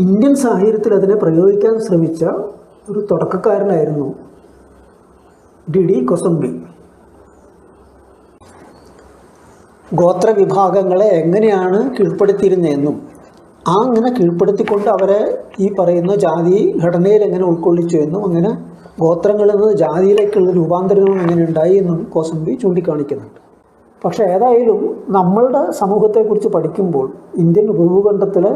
Indian സാഹചര്യത്തിൽ അതിനെ പ്രയോഗിക്കാൻ ശ്രമിച്ച ഒരു തുടക്കക്കാരനായിരുന്നു ഡി കൊസംബി. ഗോത്രവിഭാഗങ്ങളെ എങ്ങനെയാണ് കീഴ്പ്പെടുത്തിയിരുന്നതെന്നും അങ്ങനെ കീഴ്പ്പെടുത്തിക്കൊണ്ട് അവരെ ഈ പറയുന്ന ജാതി ഘടനയിൽ എങ്ങനെ ഉൾക്കൊള്ളിച്ചു എന്നും അങ്ങനെ ഗോത്രങ്ങളിൽ നിന്ന് ജാതിയിലേക്കുള്ള രൂപാന്തരവും എങ്ങനെ ഉണ്ടായി എന്നും കോസംബി ചൂണ്ടിക്കാണിക്കുന്നുണ്ട്. പക്ഷേ ഏതായാലും നമ്മളുടെ സമൂഹത്തെക്കുറിച്ച് പഠിക്കുമ്പോൾ ഇന്ത്യൻ ഉപഭൂഖണ്ഡത്തിലെ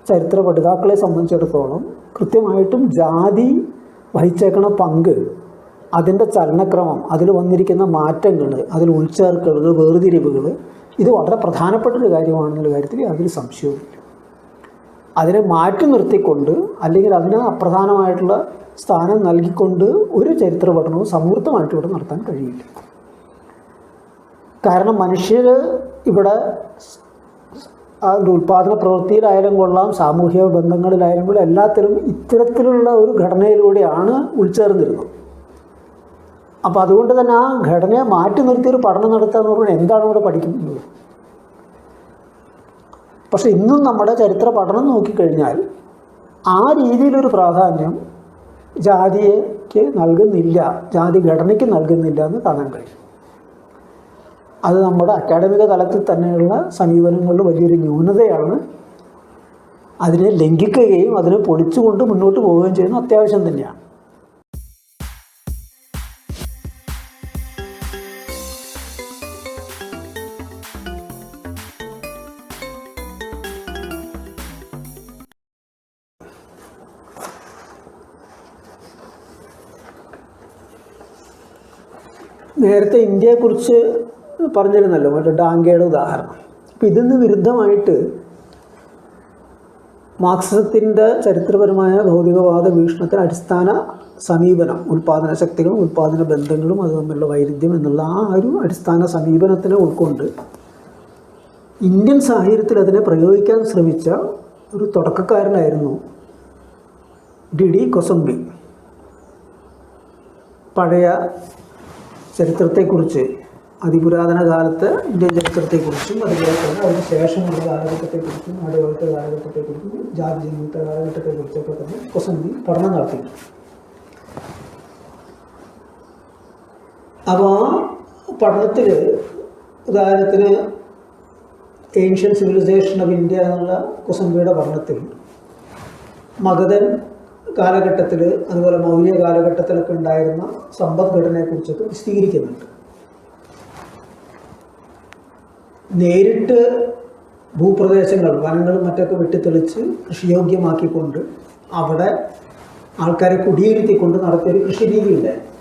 ചരിത്ര പഠിതാക്കളെ സംബന്ധിച്ചിടത്തോളം കൃത്യമായിട്ടും ജാതി വഹിച്ചേക്കുന്ന പങ്ക്, അതിൻ്റെ ചലനക്രമം, അതിൽ വന്നിരിക്കുന്ന മാറ്റങ്ങൾ, അതിൽ ഉൾച്ചേർക്കലുകൾ, വേർതിരിവുകൾ, ഇത് വളരെ പ്രധാനപ്പെട്ടൊരു കാര്യമാണെന്നുള്ള കാര്യത്തിൽ യാതൊരു സംശയവുമില്ല. അതിനെ മാറ്റി നിർത്തിക്കൊണ്ട് അല്ലെങ്കിൽ അതിന് അപ്രധാനമായിട്ടുള്ള സ്ഥാനം നൽകിക്കൊണ്ട് ഒരു ചരിത്ര പഠനവും സമൂർത്തമായിട്ട് ഇവിടെ നടത്താൻ കഴിയില്ല. കാരണം മനുഷ്യർ ഇവിടെ ഉൽപ്പാദന പ്രവൃത്തിയിലായാലും കൊള്ളാം, സാമൂഹിക ബന്ധങ്ങളിലായാലും കൊള്ളാം, എല്ലാത്തിലും ഇത്തരത്തിലുള്ള ഒരു ഘടനയിലൂടെയാണ് ഉൾച്ചേർന്നിരുന്നത്. അപ്പോൾ അതുകൊണ്ട് തന്നെ ആ ഘടനയെ മാറ്റി നിർത്തിയൊരു പഠനം നടത്തുക എന്ന് പറഞ്ഞാൽ എന്താണ് ഇവിടെ പഠിക്കുന്നത്? പക്ഷെ ഇന്നും നമ്മുടെ ചരിത്ര പഠനം നോക്കിക്കഴിഞ്ഞാൽ ആ രീതിയിലൊരു പ്രാധാന്യം ജാതിക്ക് നൽകുന്നില്ല, ജാതി ഘടനയ്ക്ക് നൽകുന്നില്ല എന്ന് കാണാൻ കഴിയും. അത് നമ്മുടെ അക്കാഡമിക തലത്തിൽ തന്നെയുള്ള സമീപനങ്ങളിൽ വലിയൊരു ന്യൂനതയാണ്. അതിനെ ലംഘിക്കുകയും അതിനെ പൊളിച്ചുകൊണ്ട് മുന്നോട്ട് പോവുകയും ചെയ്യുന്നത് അത്യാവശ്യം തന്നെയാണ്. നേരത്തെ ഇന്ത്യയെക്കുറിച്ച് പറഞ്ഞിരുന്നല്ലോ, മറ്റേ ഡാങ്കയുടെ ഉദാഹരണം. അപ്പോൾ ഇതിന് വിരുദ്ധമായിട്ട് മാർക്സിസത്തിൻ്റെ ചരിത്രപരമായ ഭൗതികവാദ വീക്ഷണത്തിന് അടിസ്ഥാന സമീപനം, ഉൽപ്പാദന ശക്തികളും ഉൽപ്പാദന ബന്ധങ്ങളും അത് തമ്മിലുള്ള വൈരുദ്ധ്യം എന്നുള്ള ആ ഒരു അടിസ്ഥാന സമീപനത്തിനെ ഉൾക്കൊണ്ട് ഇന്ത്യൻ സാഹചര്യത്തിൽ അതിനെ പ്രയോഗിക്കാൻ ശ്രമിച്ച ഒരു തുടക്കക്കാരനായിരുന്നു ഡി കൊസംബി. പഴയ ചരിത്രത്തെക്കുറിച്ച്, അതിപുരാതന കാലത്ത് ഇന്ത്യൻ ചരിത്രത്തെക്കുറിച്ചും അതുപോലെ തന്നെ അതിന് ശേഷമുള്ള കാലഘട്ടത്തെക്കുറിച്ചും നാടുകളുടെ കാലഘട്ടത്തെക്കുറിച്ചും ജാതി ജന്മത്തെ കാലഘട്ടത്തെക്കുറിച്ചൊക്കെ തന്നെ കൊസംബി പഠനം നടത്തി. അപ്പോൾ ആ പഠനത്തിൽ ഉദാഹരണത്തിന് ഏൻഷ്യൻ സിവിലൈസേഷൻ ഓഫ് ഇന്ത്യ എന്നുള്ള കൊസംബിയുടെ പഠനത്തിൽ മഗധൻ കാലഘട്ടത്തിൽ അതുപോലെ മൗര്യ കാലഘട്ടത്തിലൊക്കെ ഉണ്ടായിരുന്ന സമ്പദ്ഘടനയെക്കുറിച്ചൊക്കെ വിശദീകരിക്കുന്നുണ്ട്. നേരിട്ട് ഭൂപ്രദേശങ്ങൾ, വനങ്ങളും മറ്റൊക്കെ വെട്ടിത്തെളിച്ച് കൃഷിയോഗ്യമാക്കിക്കൊണ്ട് അവിടെ ആൾക്കാരെ കുടിയിരുത്തിക്കൊണ്ട് നടത്തിയൊരു കൃഷി രീതിയുണ്ടായിരുന്നു.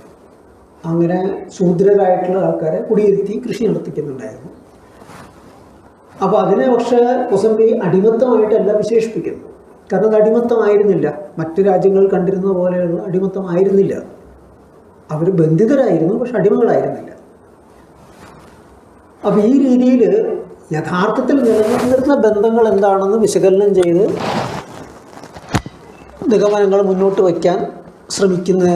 അങ്ങനെ ശൂദ്രരായിട്ടുള്ള ആൾക്കാരെ കുടിയിരുത്തി കൃഷി നടത്തിക്കുന്നുണ്ടായിരുന്നു. അപ്പോൾ അതിനെ പക്ഷേ കൊസംബി അടിമത്തമായിട്ടല്ല വിശേഷിപ്പിക്കുന്നത്. കാരണം അത് അടിമത്തമായിരുന്നില്ല, മറ്റു രാജ്യങ്ങൾ കണ്ടിരുന്ന പോലെയുള്ള അടിമത്തമായിരുന്നില്ല. അവർ ബന്ധിതരായിരുന്നു, പക്ഷെ അടിമകളായിരുന്നില്ല. അപ്പോൾ ഈ രീതിയിൽ യഥാർത്ഥത്തിൽ നിലനിന്നിരുന്ന ബന്ധങ്ങൾ എന്താണെന്ന് വിശകലനം ചെയ്ത് നിഗമനങ്ങൾ മുന്നോട്ട് വയ്ക്കാൻ ശ്രമിക്കുന്ന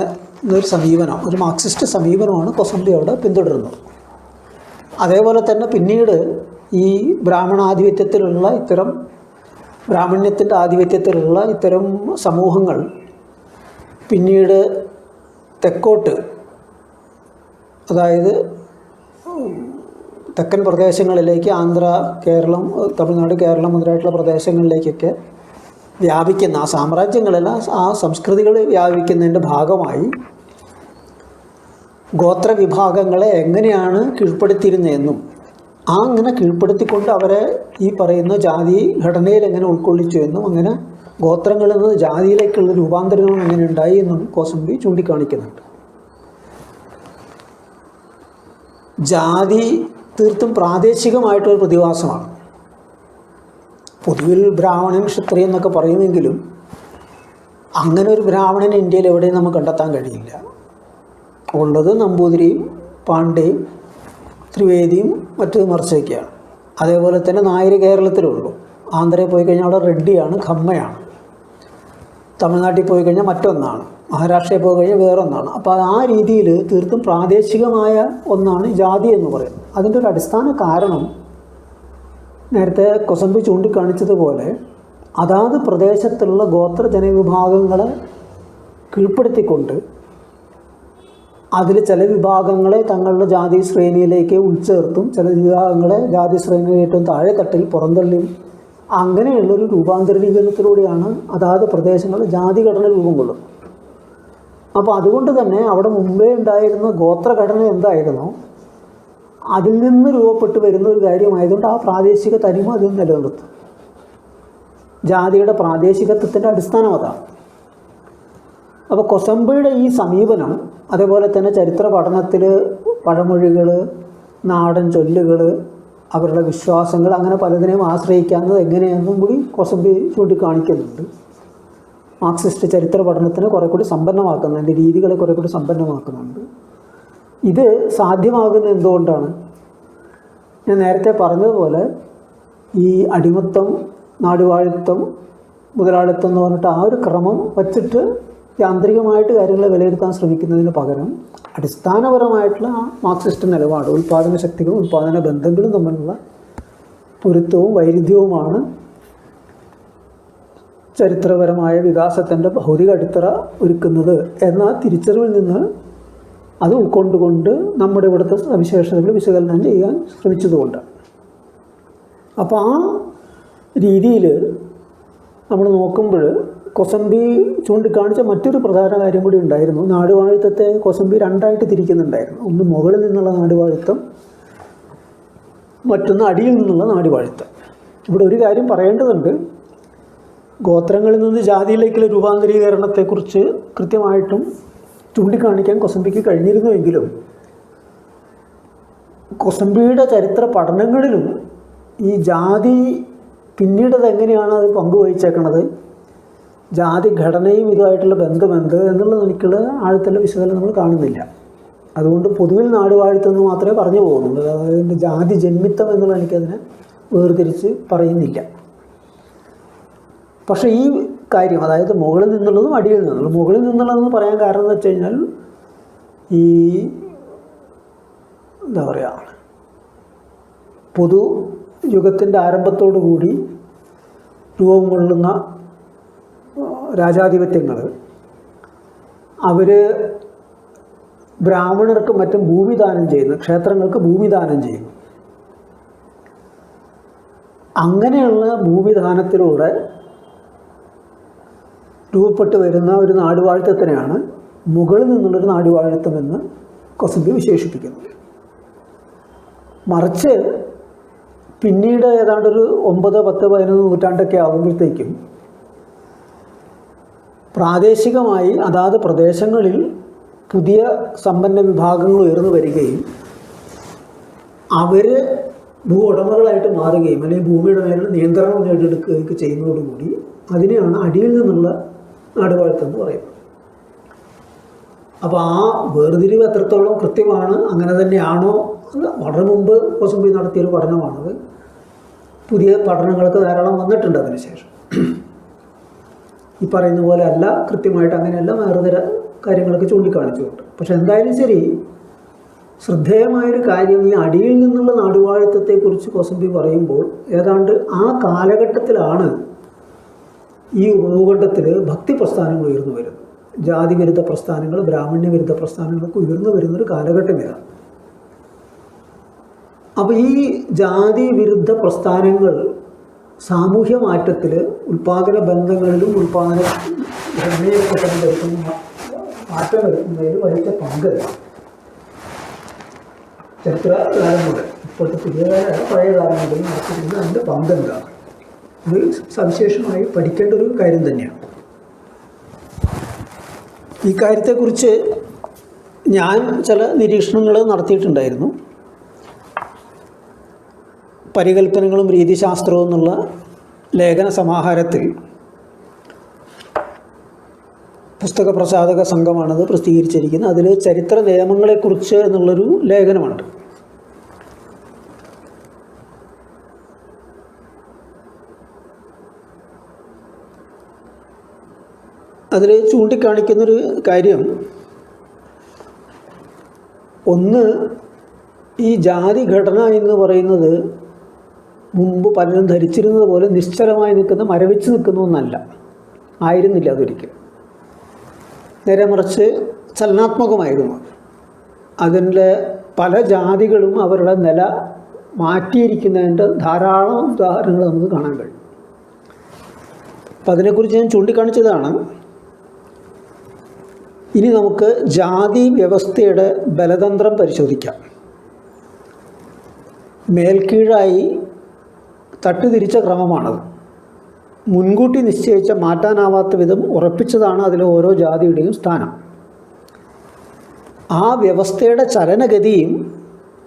ഒരു സമീപനം, ഒരു മാർക്സിസ്റ്റ് സമീപനമാണ് കൊസംബി അവിടെ പിന്തുടരുന്നത്. അതേപോലെ തന്നെ പിന്നീട് ഈ ബ്രാഹ്മണാധിപത്യത്തിലുള്ള ഇത്തരം ബ്രാഹ്മണ്യത്തിൻ്റെ ആധിപത്യത്തിലുള്ള ഇത്തരം സമൂഹങ്ങൾ പിന്നീട് തെക്കോട്ട്, അതായത് തെക്കൻ പ്രദേശങ്ങളിലേക്ക്, ആന്ധ്ര, കേരളം, തമിഴ്നാട്, കേരളം മുതലായിട്ടുള്ള പ്രദേശങ്ങളിലേക്കൊക്കെ വ്യാപിക്കുന്ന ആ സാമ്രാജ്യങ്ങളെല്ലാം ആ സംസ്കൃതികൾ വ്യാപിക്കുന്നതിൻ്റെ ഭാഗമായി ഗോത്രവിഭാഗങ്ങളെ എങ്ങനെയാണ് കീഴ്പ്പെടുത്തിയിരുന്നതെന്നും അങ്ങനെ കീഴ്പ്പെടുത്തിക്കൊണ്ട് അവരെ ഈ പറയുന്ന ജാതി ഘടനയിൽ എങ്ങനെ ഉൾക്കൊള്ളിച്ചു എന്നും അങ്ങനെ ഗോത്രങ്ങളിൽ നിന്ന് ജാതിയിലേക്കുള്ള രൂപാന്തരവും എങ്ങനെ ഉണ്ടായി എന്നും കോസംബി ചൂണ്ടിക്കാണിക്കുന്നുണ്ട്. ജാതി തീർത്തും പ്രാദേശികമായിട്ടൊരു പ്രതിഭാസമാണ്. പൊതുവിൽ ബ്രാഹ്മണൻ, ക്ഷത്രിയൻ എന്നൊക്കെ പറയുമെങ്കിലും അങ്ങനെ ഒരു ബ്രാഹ്മണൻ ഇന്ത്യയിൽ എവിടെയും നമുക്ക് കണ്ടെത്താൻ കഴിയില്ല. ഉള്ളത് നമ്പൂതിരിയും പാണ്ഡ്യയും ത്രിവേദിയും മറ്റു മറിച്ചൊക്കെയാണ്. അതേപോലെ തന്നെ നായർ കേരളത്തിലുള്ളൂ. ആന്ധ്രയിൽ പോയി കഴിഞ്ഞാൽ അവിടെ റെഡ്ഡിയാണ്, ഖമ്മയാണ്. തമിഴ്നാട്ടിൽ പോയി കഴിഞ്ഞാൽ മറ്റൊന്നാണ്, മഹാരാഷ്ട്രയിൽ പോയി കഴിഞ്ഞാൽ വേറൊന്നാണ്. അപ്പോൾ ആ രീതിയിൽ തീർത്തും പ്രാദേശികമായ ഒന്നാണ് ജാതി എന്ന് പറയുന്നത്. അതിൻ്റെ ഒരു അടിസ്ഥാന കാരണം നേരത്തെ കൊസംബി ചൂണ്ടിക്കാണിച്ചതുപോലെ അതാത് പ്രദേശത്തുള്ള ഗോത്ര ജനവിഭാഗങ്ങളെ കീഴ്പ്പെടുത്തിക്കൊണ്ട് അതിൽ ചില വിഭാഗങ്ങളെ തങ്ങളുടെ ജാതി ശ്രേണിയിലേക്ക് ഉൾച്ചേർത്തും ചില വിഭാഗങ്ങളെ ജാതി ശ്രേണിയിൽ ഏറ്റവും താഴെ തട്ടിൽ പുറന്തള്ളിയും അങ്ങനെയുള്ളൊരു രൂപാന്തരീകരണത്തിലൂടെയാണ് അതാത് പ്രദേശങ്ങളിൽ ജാതിഘടന രൂപം കൊള്ളുന്നത്. അപ്പോൾ അതുകൊണ്ട് തന്നെ അവിടെ മുമ്പേ ഉണ്ടായിരുന്ന ഗോത്രഘടന എന്തായിരുന്നോ അതിൽ നിന്ന് രൂപപ്പെട്ട് വരുന്ന ഒരു കാര്യമായതുകൊണ്ട് ആ പ്രാദേശിക തനിമ അതിൽ നിലനിർത്തും. ജാതിയുടെ പ്രാദേശികത്വത്തിൻ്റെ അടിസ്ഥാനം അതാണ്. അപ്പോൾ കൊസംബിയുടെ ഈ സമീപനം, അതേപോലെ തന്നെ ചരിത്ര പഠനത്തിൽ പഴമൊഴികൾ, നാടൻ ചൊല്ലുകൾ, അവരുടെ വിശ്വാസങ്ങൾ, അങ്ങനെ പലതിനെയും ആശ്രയിക്കാവുന്നത് എങ്ങനെയെന്നും കൂടി കൊസംബി ചൂണ്ടിക്കാണിക്കുന്നുണ്ട്. മാർക്സിസ്റ്റ് ചരിത്ര പഠനത്തിനെ കുറെ കൂടി സമ്പന്നമാക്കുന്നുണ്ട്, രീതികളെ കുറെ കൂടി സമ്പന്നമാക്കുന്നുണ്ട്. ഇത് സാധ്യമാകുന്നത് എന്തുകൊണ്ടാണ്? ഞാൻ നേരത്തെ പറഞ്ഞതുപോലെ ഈ അടിമത്തം, നാടുവാഴിത്തം, മുതലാളിത്തം എന്ന് പറഞ്ഞിട്ട് ആ ഒരു ക്രമം വച്ചിട്ട് യാന്ത്രികമായിട്ട് കാര്യങ്ങളെ വിലയിരുത്താൻ ശ്രമിക്കുന്നതിന് പകരം അടിസ്ഥാനപരമായിട്ടുള്ള ആ മാർക്സിസ്റ്റ് നിലപാട്, ഉൽപ്പാദന ശക്തികളും ഉൽപ്പാദന ബന്ധങ്ങളും തമ്മിലുള്ള പൊരുത്തവും വൈരുദ്ധ്യവുമാണ് ചരിത്രപരമായ വികാസത്തിൻ്റെ ഭൗതിക അടിത്തറ ഒരുക്കുന്നത് എന്ന തിരിച്ചറിവിൽ നിന്ന് അത് ഉൾക്കൊണ്ടുകൊണ്ട് നമ്മുടെ ഇവിടുത്തെ സവിശേഷതകൾ വിശകലനം ചെയ്യാൻ ശ്രമിച്ചതുകൊണ്ടാണ്. അപ്പോൾ ആ രീതിയിൽ നമ്മൾ നോക്കുമ്പോൾ കൊസംബി ചൂണ്ടിക്കാണിച്ച മറ്റൊരു പ്രധാന കാര്യം കൂടി ഉണ്ടായിരുന്നു. നാടുവാഴിത്തത്തെ കൊസംബി രണ്ടായിട്ട് തിരിക്കുന്നുണ്ടായിരുന്നു. ഒന്ന് മുകളിൽ നിന്നുള്ള നാടുവാഴിത്തം, മറ്റൊന്ന് അടിയിൽ നിന്നുള്ള നാടുവാഴിത്തം. ഇവിടെ ഒരു കാര്യം പറയേണ്ടതുണ്ട്. ഗോത്രങ്ങളിൽ നിന്ന് ജാതിയിലേക്കുള്ള രൂപാന്തരീകരണത്തെക്കുറിച്ച് കൃത്യമായിട്ടും ചൂണ്ടിക്കാണിക്കാൻ കൊസംബിക്ക് കഴിഞ്ഞിരുന്നുവെങ്കിലും കൊസംബിയുടെ ചരിത്ര പഠനങ്ങളിലും ഈ ജാതി പിന്നീട് അതെങ്ങനെയാണ് അത് പങ്കുവഹിച്ചേക്കണത്, ജാതി ഘടനയും ഇതുമായിട്ടുള്ള ബന്ധമെന്ത് എന്നുള്ള നിലയ്ക്കുള്ള ആഴത്തുള്ള വിശകലനം നമ്മൾ കാണുന്നില്ല. അതുകൊണ്ട് പൊതുവിൽ നാടുവാഴിത്തം എന്ന് മാത്രമേ പറഞ്ഞു പോകുന്നുള്ളൂ. അതായത് ജാതി ജന്മിത്തം എന്നുള്ള എനിക്കതിനെ വേർതിരിച്ച് പറയുന്നില്ല. പക്ഷേ ഈ കാര്യം, അതായത് മുകളിൽ നിന്നുള്ളതും അടിയിൽ നിന്നുള്ളതും, മുകളിൽ നിന്നുള്ളതെന്ന് പറയാൻ കാരണം എന്ന് വെച്ച് കഴിഞ്ഞാൽ ഈ എന്താ പറയുക, പൊതു യുഗത്തിൻ്റെ ആരംഭത്തോടു കൂടി രൂപം കൊള്ളുന്ന രാജാധിപത്യങ്ങൾ അവർ ബ്രാഹ്മണർക്ക് മറ്റും ഭൂമിദാനം ചെയ്യുന്നു, ക്ഷേത്രങ്ങൾക്ക് ഭൂമിദാനം ചെയ്യുന്നു. അങ്ങനെയുള്ള ഭൂമിദാനത്തിലൂടെ രൂപപ്പെട്ട് വരുന്ന ഒരു നാടുവാഴിത്തത്തിനെയാണ് മുകളിൽ നിന്നുള്ളൊരു നാടുവാഴിത്തമെന്ന് കൊസംബി വിശേഷിപ്പിക്കുന്നത്. മറിച്ച് പിന്നീട് ഏതാണ്ടൊരു 9, 10, 11 നൂറ്റാണ്ടൊക്കെ ആകുമ്പോഴത്തേക്കും പ്രാദേശികമായി അതാത് പ്രദേശങ്ങളിൽ പുതിയ സമ്പന്ന വിഭാഗങ്ങൾ ഉയർന്നു വരികയും അവർ ഭൂ ഉടമകളായിട്ട് മാറുകയും അല്ലെങ്കിൽ ഭൂമിയുടെ മേലുള്ള നിയന്ത്രണം നേടിയെടുക്കുകയൊക്കെ ചെയ്യുന്നതോടുകൂടി അതിനെയാണ് അടിയിൽ നിന്നുള്ള നാടുവാഴിത്തം എന്ന് പറയുന്നത്. അപ്പോൾ ആ വേർതിരിവ് എത്രത്തോളം കൃത്യമാണ്, അങ്ങനെ തന്നെയാണോ, വളരെ മുമ്പ് കൊസംബി നടത്തിയൊരു പഠനമാണത്. പുതിയ പഠനങ്ങൾക്ക് ധാരാളം വന്നിട്ടുണ്ട് അതിനുശേഷം. ഈ പറയുന്ന പോലെ അല്ല, കൃത്യമായിട്ട് അങ്ങനെയല്ല, വേറെ കാര്യങ്ങളൊക്കെ ചൂണ്ടിക്കാണിച്ചുകൊണ്ട്. പക്ഷെ എന്തായാലും ശരി, ശ്രദ്ധേയമായൊരു കാര്യം, ഈ അടിയിൽ നിന്നുള്ള നാടുവാഴിത്തത്തെക്കുറിച്ച് കൊസംബി പറയുമ്പോൾ ഏതാണ്ട് ആ കാലഘട്ടത്തിലാണ് ഈ ഉപഭൂഖണ്ഡത്തിൽ ഭക്തി പ്രസ്ഥാനങ്ങൾ ഉയർന്നു വരുന്നത്. ജാതി വിരുദ്ധ പ്രസ്ഥാനങ്ങൾ, ബ്രാഹ്മണ്യ വിരുദ്ധ പ്രസ്ഥാനങ്ങളൊക്കെ ഉയർന്നു വരുന്നൊരു കാലഘട്ടം ഇതാണ്. അപ്പോൾ ഈ ജാതി വിരുദ്ധ പ്രസ്ഥാനങ്ങൾ സാമൂഹ്യ മാറ്റത്തിൽ, ഉൽപ്പാദന ബന്ധങ്ങളിലും ഉൽപ്പാദന ഘടനയിലൊക്കെ തന്നെ വരുത്തുന്ന മാറ്റം വരുത്തുന്നതിൽ വലിയ പങ്ക് ചരിത്രകാലം മുതൽ ഇപ്പോഴത്തെ പുതിയ പഴയ കാലം മുതൽ നടത്തിയിരുന്ന അതിൻ്റെ പങ്കെന്താണ്, ഇത് സവിശേഷമായി പഠിക്കേണ്ട ഒരു കാര്യം തന്നെയാണ്. ഈ കാര്യത്തെക്കുറിച്ച് ഞാൻ ചില നിരീക്ഷണങ്ങൾ നടത്തിയിട്ടുണ്ടായിരുന്നു. പരികൽപ്പനകളും രീതിശാസ്ത്രവും എന്നുള്ള ലേഖന സമാഹാരത്തിൽ പുസ്തക പ്രസാധക സംഘമാണത് പ്രസിദ്ധീകരിച്ചിരിക്കുന്നത്. അതിൽ ചരിത്ര നിയമങ്ങളെക്കുറിച്ച് എന്നുള്ളൊരു ലേഖനമുണ്ട്. അതിൽ ചൂണ്ടിക്കാണിക്കുന്നൊരു കാര്യം, ഒന്ന്, ഈ ജാതി ഘടന എന്ന് പറയുന്നത് മുമ്പ് പലരും ധരിച്ചിരുന്നത് പോലെ നിശ്ചലമായി നിൽക്കുന്ന മരവിച്ച് നിൽക്കുന്ന ഒന്നല്ല, ആയിരുന്നില്ല അതൊരിക്കലും. നേരെ മറിച്ച് ചലനാത്മകമായിരുന്നു. അതിൻ്റെ പല ജാതികളും അവരുടെ നില മാറ്റിയിരിക്കുന്നതിൻ്റെ ധാരാളം ഉദാഹരണങ്ങൾ നമുക്ക് കാണാൻ കഴിയും. അപ്പം അതിനെക്കുറിച്ച് ഞാൻ ചൂണ്ടിക്കാണിച്ചതാണ്. ഇനി നമുക്ക് ജാതി വ്യവസ്ഥയുടെ ബലതന്ത്രം പരിശോധിക്കാം. മേൽക്കീഴായി തട്ടുതിരിച്ച ക്രമമാണത്. മുൻകൂട്ടി നിശ്ചയിച്ച മാറ്റാനാവാത്ത വിധം ഉറപ്പിച്ചതാണ് അതിലെ ഓരോ ജാതിയുടെയും സ്ഥാനം. ആ വ്യവസ്ഥയുടെ ചലനഗതിയും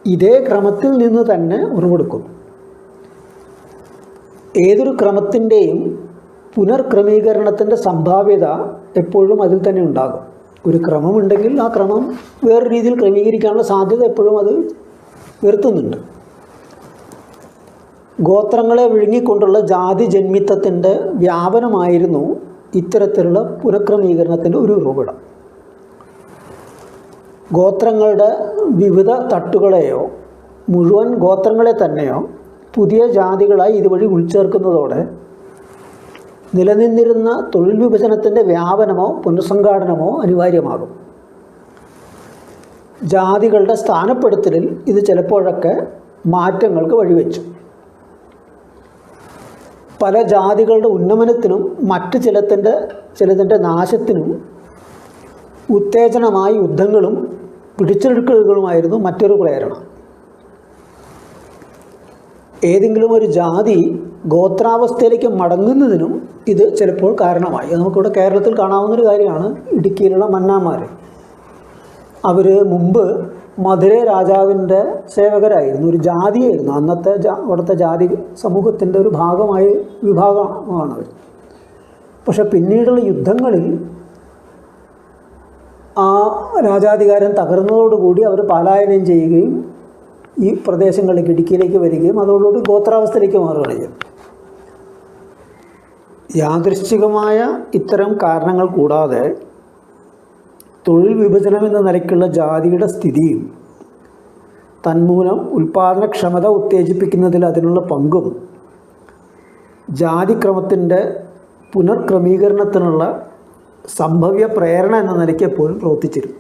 ഇതേ ക്രമത്തിൽ നിന്ന് തന്നെ ഉറവെടുക്കുന്നു. ഏതൊരു ക്രമത്തിൻ്റെയും പുനർക്രമീകരണത്തിൻ്റെ സംഭാവ്യത എപ്പോഴും അതിൽ തന്നെ ഉണ്ടാകും. ഒരു ക്രമമുണ്ടെങ്കിൽ ആ ക്രമം വേറെ രീതിയിൽ ക്രമീകരിക്കാനുള്ള സാധ്യത എപ്പോഴും അത് ഉയർത്തുന്നുണ്ട്. ഗോത്രങ്ങളെ വിഴുങ്ങിക്കൊണ്ടുള്ള ജാതി ജന്മിത്വത്തിൻ്റെ വ്യാപനമായിരുന്നു ഇത്തരത്തിലുള്ള പുനഃക്രമീകരണത്തിൻ്റെ ഒരു ഉറവിടം. ഗോത്രങ്ങളുടെ വിവിധ തട്ടുകളെയോ മുഴുവൻ ഗോത്രങ്ങളെ തന്നെയോ പുതിയ ജാതികളായി ഇതുവഴി ഉൾച്ചേർക്കുന്നതോടെ നിലനിന്നിരുന്ന തൊഴിൽ വിഭജനത്തിൻ്റെ വ്യാപനമോ പുനഃസംഘാടനമോ അനിവാര്യമാകും. ജാതികളുടെ സ്ഥാനപ്പെടുത്തലിൽ ഇത് ചിലപ്പോഴൊക്കെ മാറ്റങ്ങൾക്ക് വഴിവെച്ചു. പല ജാതികളുടെ ഉന്നമനത്തിനും മറ്റ് ചിലതിൻ്റെ നാശത്തിനും ഉത്തേജനമായി യുദ്ധങ്ങളും പിടിച്ചെടുക്കലുകളുമായിരുന്നു മറ്റൊരു പ്രേരണ. ഏതെങ്കിലും ഒരു ജാതി ഗോത്രാവസ്ഥയിലേക്ക് മടങ്ങുന്നതിനും ഇത് ചിലപ്പോൾ കാരണമായി. നമുക്കിവിടെ കേരളത്തിൽ കാണാവുന്നൊരു കാര്യമാണ്. ഇടുക്കിയിലുള്ള മന്നാന്മാർ, അവർ മുമ്പ് മധുരൈ രാജാവിൻ്റെ സേവകരായിരുന്നു, ഒരു ജാതിയായിരുന്നു. അന്നത്തെ അവിടുത്തെ ജാതി സമൂഹത്തിൻ്റെ ഒരു വിഭാഗമാണവർ. പക്ഷെ പിന്നീടുള്ള യുദ്ധങ്ങളിൽ ആ രാജാധികാരം തകർന്നതോടുകൂടി അവർ പലായനം ചെയ്യുകയും ഈ പ്രദേശങ്ങളിലേക്ക് ഇടുക്കിയിലേക്ക് വരികയും അതോടുകൂടി ഗോത്രാവസ്ഥയിലേക്ക് മാറുകയാണ് ചെയ്തത്. യാദൃശ്ചികമായ ഇത്തരം കാരണങ്ങൾ കൂടാതെ തൊഴിൽ വിഭജനം എന്ന നിലയ്ക്കുള്ള ജാതിയുടെ സ്ഥിതിയും തന്മൂലം ഉൽപാദനക്ഷമത ഉത്തേജിപ്പിക്കുന്നതിൽ അതിനുള്ള പങ്കും ജാതിക്രമത്തിൻ്റെ പുനർക്രമീകരണത്തിനുള്ള സംഭവ്യ പ്രേരണ എന്ന നിലയ്ക്ക് എപ്പോഴും പ്രവർത്തിച്ചിരുന്നു.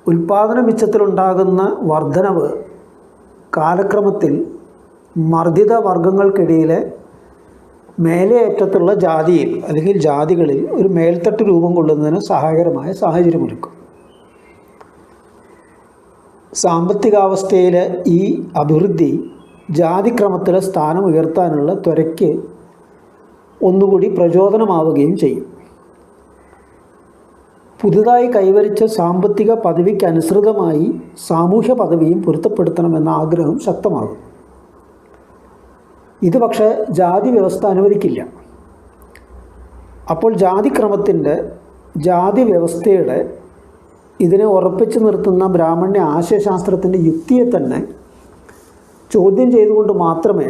ഉൽപാദന മിച്ചത്തിലുണ്ടാകുന്ന വർധനവ് കാലക്രമത്തിൽ മർദ്ദിത വർഗങ്ങൾക്കിടയിലെ മേലേയറ്റത്തുള്ള ജാതിയിൽ അല്ലെങ്കിൽ ജാതികളിൽ ഒരു മേൽത്തട്ട് രൂപം കൊള്ളുന്നതിന് സഹായകരമായ സാഹചര്യമൊരുക്കും. സാമ്പത്തികാവസ്ഥയിലെ ഈ അഭിവൃദ്ധി ജാതിക്രമത്തിലെ സ്ഥാനം ഉയർത്താനുള്ള ത്വരയ്ക്ക് ഒന്നുകൂടി പ്രചോദനമാവുകയും ചെയ്യും. പുതുതായി കൈവരിച്ച സാമ്പത്തിക പദവിക്കനുസൃതമായി സാമൂഹ്യ പദവിയും പൊരുത്തപ്പെടുത്തണമെന്ന ആഗ്രഹം ശക്തമാകും. ഇത് പക്ഷേ ജാതി വ്യവസ്ഥ അനുവദിക്കില്ല. അപ്പോൾ ജാതിക്രമത്തിൻ്റെ ജാതി വ്യവസ്ഥയുടെ ഇതിനെ ഉറപ്പിച്ചു നിർത്തുന്ന ബ്രാഹ്മണ്യ ആശയശാസ്ത്രത്തിൻ്റെ യുക്തിയെ തന്നെ ചോദ്യം ചെയ്തുകൊണ്ട് മാത്രമേ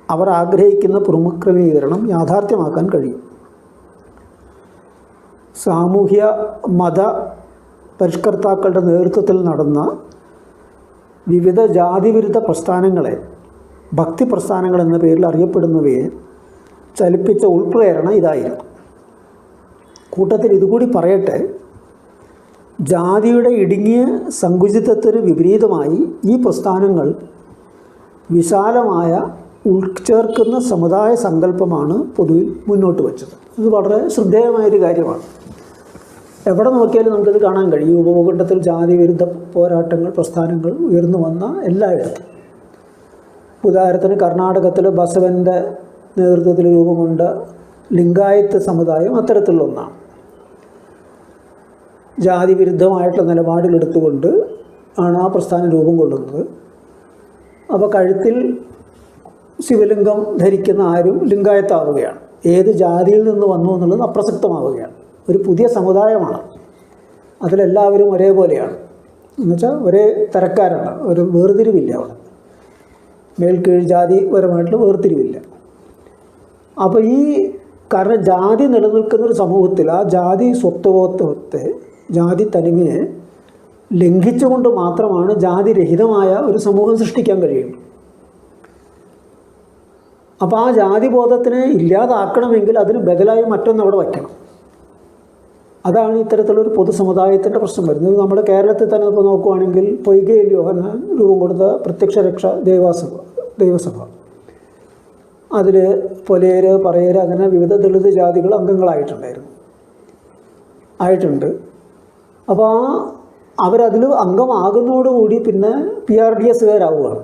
അവർ ആഗ്രഹിക്കുന്ന പുനഃക്രമീകരണം യാഥാർത്ഥ്യമാക്കാൻ കഴിയും. സാമൂഹ്യ മത പരിഷ്കർത്താക്കളുടെ നേതൃത്വത്തിൽ നടന്ന വിവിധ ജാതിവിരുദ്ധ പ്രസ്ഥാനങ്ങളെ ഭക്തി പ്രസ്ഥാനങ്ങൾ എന്ന പേരിൽ അറിയപ്പെടുന്നവയെ ചലിപ്പിച്ച ഉൾപ്രേരണ ഇതായിരുന്നു. കൂട്ടത്തിൽ ഇതുകൂടി പറയട്ടെ, ജാതിയുടെ ഇടുങ്ങിയ സങ്കുചിതത്തിന് വിപരീതമായി ഈ പ്രസ്ഥാനങ്ങൾ വിശാലമായ ഉൾച്ചേർക്കുന്ന സമുദായ സങ്കല്പമാണ് പൊതുവിൽ മുന്നോട്ട് വച്ചത്. ഇത് വളരെ ശ്രദ്ധേയമായൊരു കാര്യമാണ്. എവിടെ നോക്കിയാലും നമുക്കിത് കാണാൻ കഴിയും. ഉപഭൂഖണ്ഡത്തിൽ ജാതി വിരുദ്ധ പോരാട്ടങ്ങൾ പ്രസ്ഥാനങ്ങൾ ഉയർന്നു വന്ന എല്ലായിടത്തും. ഉദാഹരണത്തിന് കർണാടകത്തിൽ ബസവൻ്റെ നേതൃത്വത്തിൽ രൂപം കൊണ്ട ലിംഗായത്ത് സമുദായം അത്തരത്തിലുള്ള ഒന്നാണ്. ജാതി വിരുദ്ധമായിട്ടുള്ള നിലപാടുകളെടുത്തുകൊണ്ട് ആണ് ആ പ്രസ്ഥാനം രൂപം കൊള്ളുന്നത്. അപ്പോൾ കഴുത്തിൽ ശിവലിംഗം ധരിക്കുന്ന ആരും ലിംഗായത്താവുകയാണ്. ഏത് ജാതിയിൽ നിന്ന് വന്നു എന്നുള്ളത് അപ്രസക്തമാവുകയാണ്. ഒരു പുതിയ സമുദായമാണ്, അതിലെല്ലാവരും ഒരേപോലെയാണ്. എന്നുവെച്ചാൽ ഒരേ തരക്കാരാണ്, ഒരു വേർതിരിവില്ല. അവിടെ മേൽക്കീഴ് ജാതിപരമായിട്ടുള്ള വേർതിരിവില്ല. അപ്പോൾ കാരണം ജാതി നിലനിൽക്കുന്നൊരു സമൂഹത്തിൽ ആ ജാതി സ്വത്വത്തെ ജാതി തനിമയെ ലംഘിച്ചുകൊണ്ട് മാത്രമാണ് ജാതിരഹിതമായ ഒരു സമൂഹം സൃഷ്ടിക്കാൻ കഴിയുന്നത്. അപ്പോൾ ആ ജാതിബോധത്തിനെ ഇല്ലാതാക്കണമെങ്കിൽ അതിന് ബദലായി മറ്റൊന്ന് അവിടെ വയ്ക്കണം. അതാണ് ഇത്തരത്തിലൊരു പൊതുസമുദായത്തിൻ്റെ പ്രശ്നം വരുന്നത്. നമ്മുടെ കേരളത്തിൽ തന്നെ ഇപ്പോൾ നോക്കുകയാണെങ്കിൽ പൊയ്കയിൽ യോഹന്നാൻ രൂപം കൊടുത്ത പ്രത്യക്ഷ രക്ഷ ദൈവസഭ അതിൽ പൊലേര് പറയേര് അങ്ങനെ വിവിധ ദളിത് ജാതികൾ ആയിട്ടുണ്ട്. അപ്പോൾ അവരതിൽ അംഗമാകുന്നതോടുകൂടി പിന്നെ PRDSകാരാവുകയാണ്.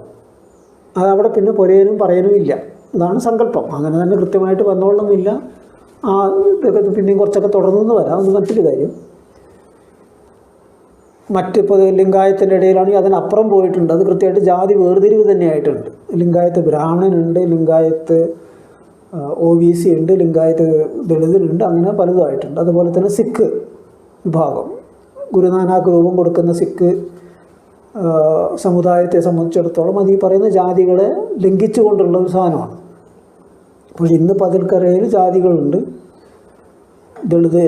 അതവിടെ പിന്നെ പൊലേനും പറയനും ഇല്ല. അതാണ് സങ്കല്പം. അങ്ങനെ തന്നെ കൃത്യമായിട്ട് വന്നോളണമെന്നില്ല. ഇതൊക്കെ പിന്നെയും കുറച്ചൊക്കെ തുടർന്നു വരാം. അത് മറ്റൊരു കാര്യം. മറ്റിപ്പോൾ ലിംഗായത്തിൻ്റെ ഇടയിലാണെങ്കിൽ അതിനപ്പുറം പോയിട്ടുണ്ട്. അത് കൃത്യമായിട്ട് ജാതി വേർതിരിവ് തന്നെയായിട്ടുണ്ട്. ലിംഗായത്ത് ബ്രാഹ്മണനുണ്ട്, ലിംഗായത്ത് OBC ഉണ്ട്, ലിംഗായത്ത് ദളിതനുണ്ട്, അങ്ങനെ പലതുമായിട്ടുണ്ട്. അതുപോലെ തന്നെ സിഖ് വിഭാഗം, ഗുരുനാനാക്ക് രൂപം കൊടുക്കുന്ന സിഖ് സമുദായത്തെ സംബന്ധിച്ചിടത്തോളം അത് ഈ പറയുന്ന ജാതികളെ ലംഘിച്ചുകൊണ്ടുള്ള ഒരു സാധനമാണ്. അപ്പോൾ ഇന്ന് പതിൽക്കരയിൽ ജാതികളുണ്ട്. ദളിത്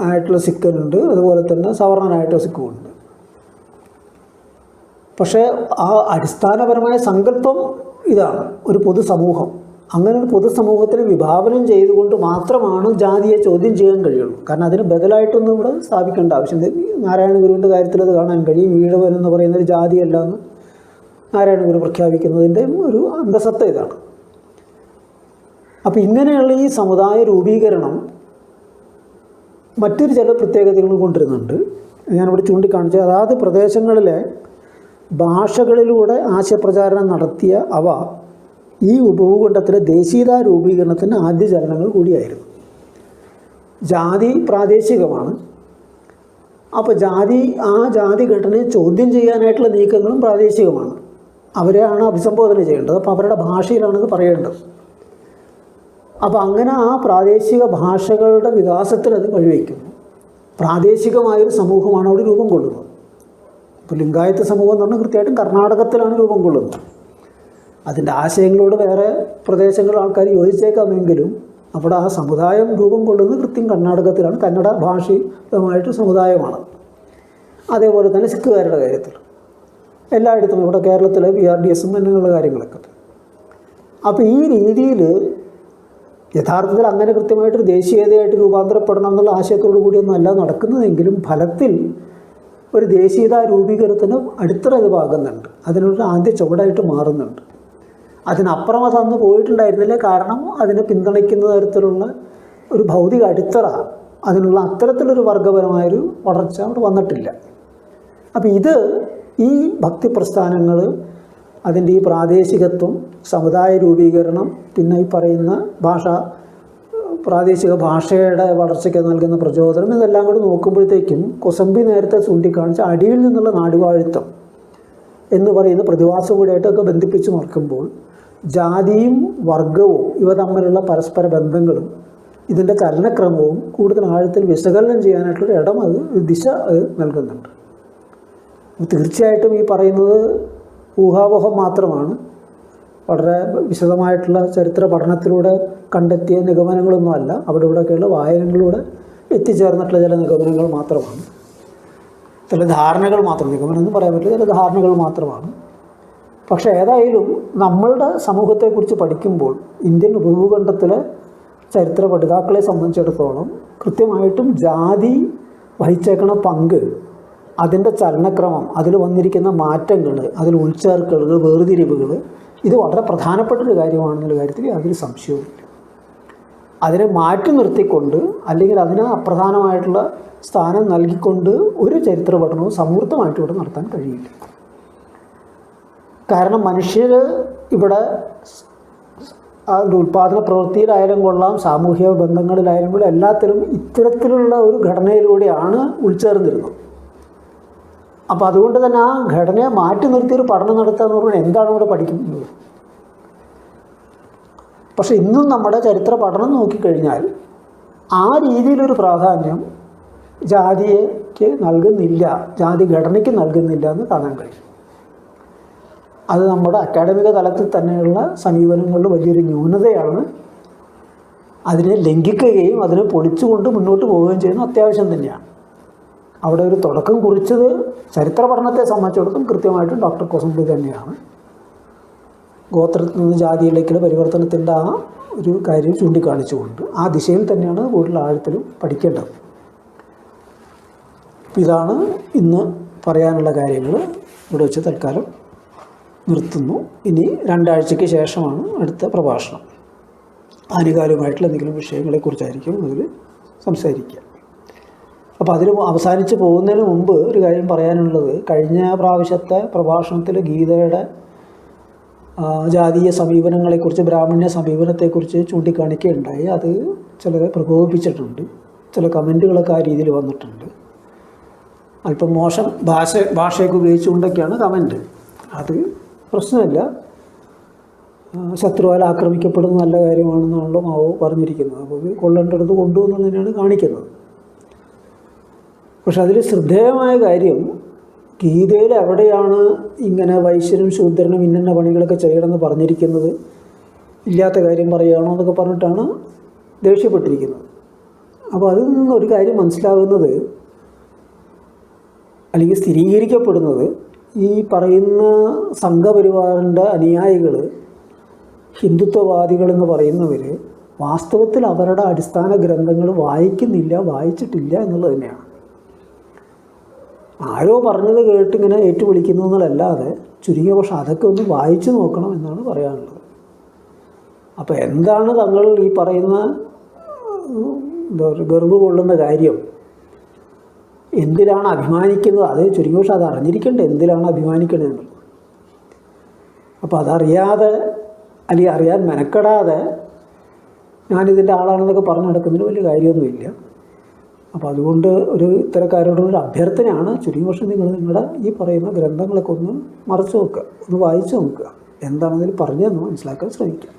ആയിട്ടുള്ള സിഖനുണ്ട്, അതുപോലെ തന്നെ സവർണനായിട്ടുള്ള സിഖുമുണ്ട്. പക്ഷേ ആ അടിസ്ഥാനപരമായ സങ്കല്പം ഇതാണ്, ഒരു പൊതുസമൂഹം. അങ്ങനെ ഒരു പൊതുസമൂഹത്തിന് വിഭാവനം ചെയ്തുകൊണ്ട് മാത്രമാണ് ജാതിയെ ചോദ്യം ചെയ്യാൻ കഴിയുള്ളൂ. കാരണം അതിന് ബദലായിട്ടൊന്നും ഇവിടെ സ്ഥാപിക്കേണ്ട ആവശ്യമില്ല. നാരായണ ഗുരുവിൻ്റെ കാര്യത്തിൽ അത് കാണാൻ കഴിയും. ഈഴവൻ എന്ന് പറയുന്നൊരു ജാതിയല്ല എന്ന് നാരായണ ഗുരു പ്രഖ്യാപിക്കുന്നതിൻ്റെ ഒരു അന്തസത്ത ഇതാണ്. അപ്പോൾ ഇങ്ങനെയുള്ള ഈ സമുദായ രൂപീകരണം മറ്റൊരു ചില പ്രത്യേകതകൾ കൊണ്ടുവരുന്നുണ്ട്. ഞാനിവിടെ ചൂണ്ടിക്കാണിച്ചത് അതാത് പ്രദേശങ്ങളിലെ ഭാഷകളിലൂടെ ആശയപ്രചാരണം നടത്തിയ അവ ഈ ഉപഭൂഖണ്ഡത്തിലെ ദേശീയതാ രൂപീകരണത്തിന് ആദ്യ ചലനങ്ങൾ കൂടിയായിരുന്നു. ജാതി പ്രാദേശികമാണ്. അപ്പോൾ ആ ജാതി ഘടനയെ ചോദ്യം ചെയ്യാനായിട്ടുള്ള നീക്കങ്ങളും പ്രാദേശികമാണ്. അവരെയാണ് അഭിസംബോധന ചെയ്യേണ്ടത്. അപ്പോൾ അവരുടെ ഭാഷയിലാണിത് പറയേണ്ടത്. അപ്പോൾ അങ്ങനെ ആ പ്രാദേശിക ഭാഷകളുടെ വികാസത്തിൽ അത് വഴിവെക്കുന്നു. പ്രാദേശികമായൊരു സമൂഹമാണ് അവിടെ രൂപം കൊള്ളുന്നത്. ഇപ്പോൾ ലിംഗായത്ത് സമൂഹം എന്ന് പറഞ്ഞാൽ കൃത്യമായിട്ടും കർണാടകത്തിലാണ് രൂപം കൊള്ളുന്നത്. അതിൻ്റെ ആശയങ്ങളോട് വേറെ പ്രദേശങ്ങളിൽ ആൾക്കാർ യോജിച്ചേക്കാമെങ്കിലും അവിടെ ആ സമുദായം രൂപം കൊള്ളുന്നത് കൃത്യം കർണാടകത്തിലാണ്. കന്നഡ ഭാഷയുമായിട്ട് സമുദായമാണ്. അതേപോലെ തന്നെ സിഖുകാരുടെ കാര്യത്തിൽ എല്ലായിടത്തും ഇവിടെ കേരളത്തിലെ PRDSും അങ്ങനെയുള്ള കാര്യങ്ങളൊക്കെ. അപ്പോൾ ഈ രീതിയിൽ യഥാർത്ഥത്തിൽ അങ്ങനെ കൃത്യമായിട്ടൊരു ദേശീയതയായിട്ട് രൂപാന്തരപ്പെടണം എന്നുള്ള ആശയത്തോടു കൂടിയൊന്നും അല്ല നടക്കുന്നതെങ്കിലും ഫലത്തിൽ ഒരു ദേശീയതാ രൂപീകരണത്തിന് അടിത്തറ ഇത് പാകുന്നുണ്ട്. അതിനൊരു ആദ്യ ചുവടായിട്ട് മാറുന്നുണ്ട്. അതിനപ്പുറം അതന്ന് പോയിട്ടുണ്ടായിരുന്നില്ല. കാരണം അതിനെ പിന്തുണയ്ക്കുന്ന തരത്തിലുള്ള ഒരു ഭൗതിക അടിത്തറ, അതിനുള്ള അത്തരത്തിലൊരു വർഗപരമായൊരു വളർച്ച അവിടെ വന്നിട്ടില്ല. അപ്പോൾ ഈ ഭക്തി പ്രസ്ഥാനങ്ങൾ അതിൻ്റെ ഈ പ്രാദേശികത്വം, സമുദായ രൂപീകരണം, പിന്നെ ഈ പറയുന്ന പ്രാദേശിക ഭാഷയുടെ വളർച്ചയ്ക്ക് നൽകുന്ന പ്രചോദനം, ഇതെല്ലാം കൂടി നോക്കുമ്പോഴത്തേക്കും കൊസമ്പി നേരത്തെ ചൂണ്ടിക്കാണിച്ച അടിയിൽ നിന്നുള്ള നാടുവാഴിത്തം എന്ന് പറയുന്ന പ്രതിഭാസം കൂടിയായിട്ടൊക്കെ ബന്ധിപ്പിച്ച് നോക്കുമ്പോൾ ജാതിയും വർഗവും ഇവ തമ്മിലുള്ള പരസ്പര ബന്ധങ്ങളും ഇതിൻ്റെ ചലനക്രമവും കൂടുതൽ ആഴത്തിൽ വിശകലനം ചെയ്യാനായിട്ടുള്ളൊരു ഇടം ദിശ നൽകുന്നുണ്ട്. തീർച്ചയായിട്ടും ഈ പറയുന്നത് ഊഹാപോഹം മാത്രമാണ്. വളരെ വിശദമായിട്ടുള്ള ചരിത്ര പഠനത്തിലൂടെ കണ്ടെത്തിയ നിഗമനങ്ങളൊന്നുമല്ല. അവിടെ ഇവിടെയൊക്കെയുള്ള വായനകളിലൂടെ എത്തിച്ചേർന്നിട്ടുള്ള ചില നിഗമനങ്ങൾ മാത്രമാണ്, ചില ധാരണകൾ മാത്രം. നിഗമനം എന്ന് പറയാൻ പറ്റില്ല, ചില ധാരണകൾ മാത്രമാണ്. പക്ഷേ ഏതായാലും നമ്മളുടെ സമൂഹത്തെക്കുറിച്ച് പഠിക്കുമ്പോൾ ഇന്ത്യൻ ഉപഭൂഖണ്ഡത്തിലെ ചരിത്ര പഠിതാക്കളെ സംബന്ധിച്ചിടത്തോളം കൃത്യമായിട്ടും ജാതി വഹിച്ചേക്കണ പങ്ക്, അതിൻ്റെ ചലനക്രമം, അതിൽ വന്നിരിക്കുന്ന മാറ്റങ്ങൾ, അതിൽ ഉൾച്ചേർക്കലുകൾ, വേർതിരിവുകൾ, ഇത് വളരെ പ്രധാനപ്പെട്ടൊരു കാര്യമാണെന്നുള്ള കാര്യത്തിൽ യാതൊരു സംശയവുമില്ല. അതിനെ മാറ്റി നിർത്തിക്കൊണ്ട് അല്ലെങ്കിൽ അതിന് അപ്രധാനമായിട്ടുള്ള സ്ഥാനം നൽകിക്കൊണ്ട് ഒരു ചരിത്ര പഠനവും സമൂർത്തമായിട്ട് ഇവിടെ നടത്താൻ കഴിയില്ല. കാരണം മനുഷ്യർ ഇവിടെ ഉൽപ്പാദന പ്രവൃത്തിയിലായാലും കൊള്ളാം, സാമൂഹിക ബന്ധങ്ങളിലായാലും കൊള്ളാം, എല്ലാത്തിലും ഇത്തരത്തിലുള്ള ഒരു ഘടനയിലൂടെയാണ് ഉൾച്ചേർന്നിരുന്നത്. അപ്പോൾ അതുകൊണ്ട് തന്നെ ആ ഘടനയെ മാറ്റി നിർത്തിയൊരു പഠനം നടത്തുക എന്ന് പറഞ്ഞാൽ എന്താണ് ഇവിടെ പഠിക്കുന്നത്? പക്ഷെ ഇന്നും നമ്മുടെ ചരിത്ര പഠനം നോക്കിക്കഴിഞ്ഞാൽ ആ രീതിയിലൊരു പ്രാധാന്യം ജാതിക്ക് നൽകുന്നില്ല, ജാതി ഘടനയ്ക്ക് നൽകുന്നില്ല എന്ന് കാണാൻ കഴിയും. അത് നമ്മുടെ അക്കാഡമിക തലത്തിൽ തന്നെയുള്ള സമീപനങ്ങളിൽ വലിയൊരു ന്യൂനതയാണ്. അതിനെ ലംഘിക്കുകയും അതിനെ പൊളിച്ചുകൊണ്ട് മുന്നോട്ട് പോവുകയും ചെയ്യുന്നത് അത്യാവശ്യം തന്നെയാണ്. അവിടെ ഒരു തുടക്കം കുറിച്ചത് ചരിത്ര പഠനത്തെ സംബന്ധിച്ചിടത്തോളം കൃത്യമായിട്ടും ഡോക്ടർ കൊസമ്പി തന്നെയാണ്. ഗോത്രത്തിൽ നിന്ന് ജാതിയിലേക്കുള്ള പരിവർത്തനത്തിൻ്റെ ആ ഒരു കാര്യം ചൂണ്ടിക്കാണിച്ചുകൊണ്ട് ആ ദിശയിൽ തന്നെയാണ് കൂടുതൽ ആഴത്തിലും പഠിക്കേണ്ടത്. അപ്പോൾ ഇതാണ് ഇന്ന് പറയാനുള്ള കാര്യങ്ങൾ. ഇവിടെ വെച്ച് തൽക്കാലം നിർത്തുന്നു. ഇനി 2 ആഴ്ചയ്ക്ക് ശേഷമാണ് അടുത്ത പ്രഭാഷണം. ആനുകാലികമായിട്ടുള്ള എന്തെങ്കിലും വിഷയങ്ങളെക്കുറിച്ചായിരിക്കും അതിൽ സംസാരിക്കുക. അപ്പോൾ അതിൽ അവസാനിച്ച് പോകുന്നതിന് മുമ്പ് ഒരു കാര്യം പറയാനുള്ളത്, കഴിഞ്ഞ പ്രാവശ്യത്തെ പ്രഭാഷണത്തിൽ ഗീതയുടെ ജാതീയ സമീപനങ്ങളെക്കുറിച്ച്, ബ്രാഹ്മണ്യ സമീപനത്തെക്കുറിച്ച് ചൂണ്ടിക്കാണിക്കുകയുണ്ടായി. അത് ചിലരെ പ്രകോപിപ്പിച്ചിട്ടുണ്ട്. ചില കമൻറ്റുകളൊക്കെ ആ രീതിയിൽ വന്നിട്ടുണ്ട്. അല്പം മോശം ഭാഷയൊക്കെ ഉപയോഗിച്ചുകൊണ്ടൊക്കെയാണ് കമൻറ്റ്. അത് പ്രശ്നമില്ല. ശത്രുവാൽ ആക്രമിക്കപ്പെടുന്ന നല്ല കാര്യമാണെന്നാണല്ലോ മാവോ പറഞ്ഞിരിക്കുന്നത്. അപ്പോൾ അത് കൊള്ളേണ്ടടുത്ത് കൊണ്ടുവന്നു തന്നെയാണ് കാണിക്കുന്നത്. പക്ഷെ അതിൽ ശ്രദ്ധേയമായ കാര്യം, ഗീതയിൽ എവിടെയാണ് ഇങ്ങനെ വൈശ്യനും ശൂദ്രനും ഇന്ന പണികളൊക്കെ ചെയ്യണമെന്ന് പറഞ്ഞിരിക്കുന്നത്, ഇല്ലാത്ത കാര്യം പറയുകയാണോ എന്നൊക്കെ പറഞ്ഞിട്ടാണ് ദേഷ്യപ്പെട്ടിരിക്കുന്നത്. അപ്പോൾ അതിൽ നിന്നൊരു കാര്യം മനസ്സിലാകുന്നത്, അല്ലെങ്കിൽ സ്ഥിരീകരിക്കപ്പെടുന്നത്, ഈ പറയുന്ന സംഘപരിവാറിൻ്റെ അനുയായികൾ, ഹിന്ദുത്വവാദികളെന്ന് പറയുന്നവർ വാസ്തവത്തിൽ അവരുടെ അടിസ്ഥാന ഗ്രന്ഥങ്ങൾ വായിക്കുന്നില്ല, വായിച്ചിട്ടില്ല എന്നുള്ളത് തന്നെയാണ്. ആരോ പറഞ്ഞത് കേട്ടിങ്ങനെ ഏറ്റുവിളിക്കുന്നു എന്നല്ലാതെ ചുരുങ്ങിയ പക്ഷെ അതൊക്കെ ഒന്ന് വായിച്ചു നോക്കണം എന്നാണ് പറയാനുള്ളത്. അപ്പോൾ എന്താണ് തങ്ങൾ ഈ പറയുന്ന ഗർവ് കൊള്ളുന്ന കാര്യം, എന്തിലാണ് അഭിമാനിക്കുന്നത്, അത് ചുരുങ്ങിയ പക്ഷെ അത് അറിഞ്ഞിരിക്കേണ്ടത് എന്തിലാണ് അഭിമാനിക്കണമെന്നുള്ളത്. അപ്പോൾ അതറിയാതെ അല്ലെങ്കിൽ അറിയാൻ മെനക്കെടാതെ ഞാനിതിൻ്റെ ആളാണെന്നൊക്കെ പറഞ്ഞു നടക്കുന്നതിന് വലിയ കാര്യമൊന്നുമില്ല. അപ്പോൾ അതുകൊണ്ട് ഇത്തരക്കാരോടൊരു അഭ്യർത്ഥനയാണ്, ചുരുങ്ങിയ പക്ഷേ നിങ്ങളുടെ ഈ പറയുന്ന ഗ്രന്ഥങ്ങളൊക്കെ ഒന്ന് മറച്ചു നോക്കുക, ഒന്ന് വായിച്ചു നോക്കുക, എന്താണെന്നതിൽ പറഞ്ഞതെന്ന് മനസ്സിലാക്കാൻ ശ്രമിക്കുക.